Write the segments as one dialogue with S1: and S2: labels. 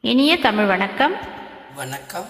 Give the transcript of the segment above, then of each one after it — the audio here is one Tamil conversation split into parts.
S1: இனிய தமிழ் வணக்கம்.
S2: வணக்கம்.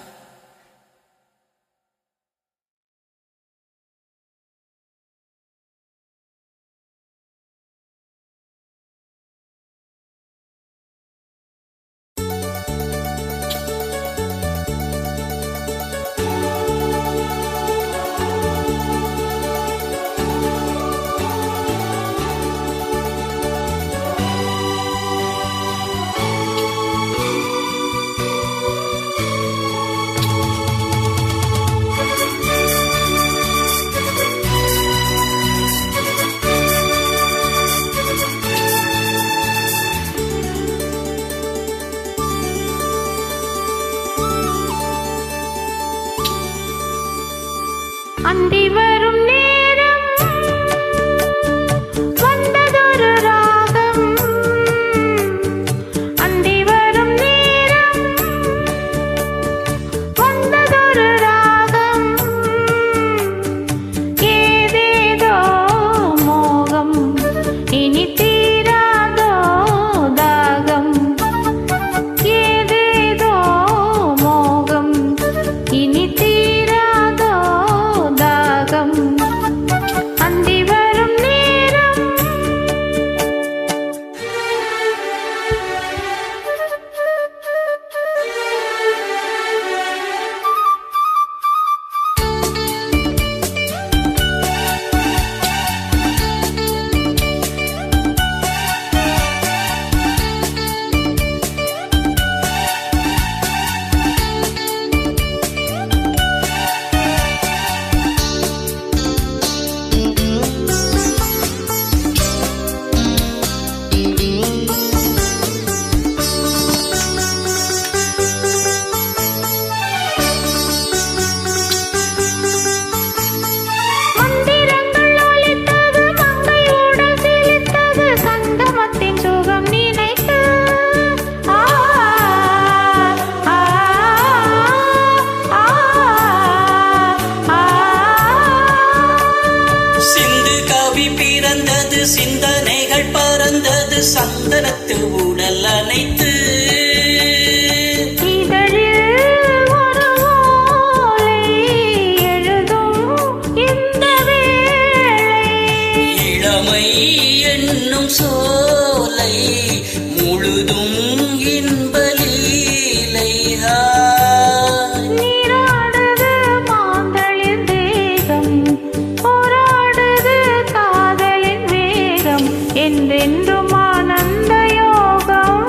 S1: அந்தி வரும் நேரம் வந்ததொரு ராகம், அந்தி வரும் நேரம் வந்ததொரு ராகம், ஏதேதோ மோகம் இனி தீராதோ தாகம், ஏதேதோ மோகம் இனி தீராதோ தாகம், அந்தி வரும் நேரம். மந்திரங்கள் ஒலித்தது, மங்கை உடல் சிலிர்த்தது, சங்கமத்தின் சுகம் நினைத்து. ஆ ஆ ஆ ஆ.
S2: சிந்து கவி பிறந்தது, சிந்தனைகள் பறந்தது, சந்தனத்து உடல் அனைத்து.
S1: இதழில் ஒரு ஓலை எழுதும் இந்த வேளை,
S2: இளமை என்னும் சோலை முழுதும் இன்பலீலை.
S1: நீராடுது மாந்தளிர் தேகம், போராடுது காதலின் வேகம், என்றென்றும் ஆனந்த யோகம்.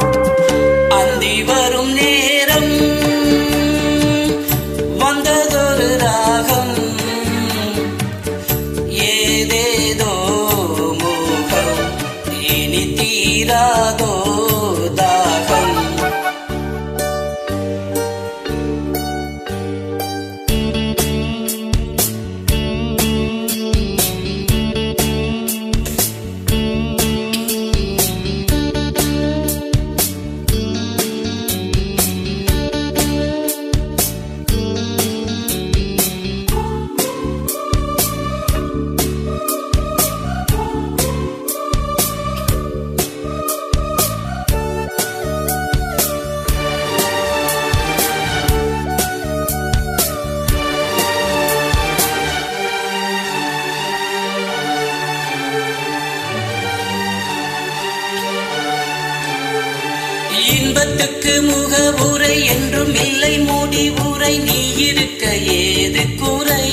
S2: அந்தி வரும் நேரம் வந்ததொரு ராகம், ஏதேதோ மோகம் இனி தீராதோ தாகம். இன்பத்துக்கு முகவுரை என்றும் இல்லை முடிவுரை, நீ இருக்க ஏது குறை.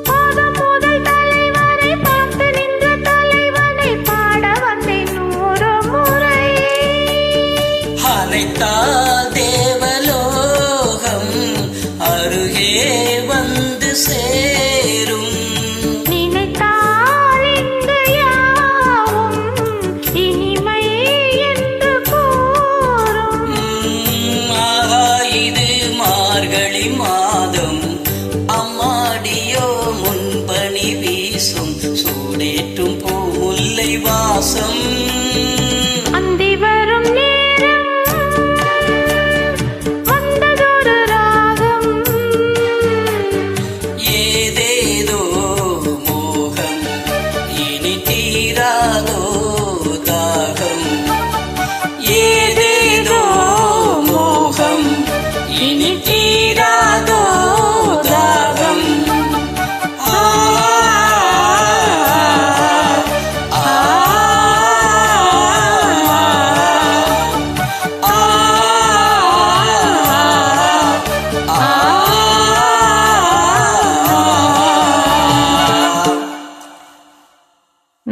S1: பாதம் முதல் தலைவரை பார்த்து நின்ற தலைவனை பாட வந்தேன் ஒரு முறை.
S2: அனைத்தால் தேவலோகம் அருகே வந்து சேரும்.
S1: நினைத்தால் இங்கு யாவும் இனிமை என்று கூறும்.
S2: ஆஹா, இது மார்கழி மாதம், அம்மாடியோ முன்பணி வீசும், சூடேற்றும் பூ முல்லை வாசம்.
S1: அந்தி வரும் நேரம் வந்ததொரு ராகம்,
S2: ஏதோ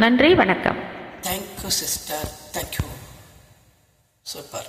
S1: நன்றி, வணக்கம்.
S2: Thank you sister, thank you. சூப்பர்.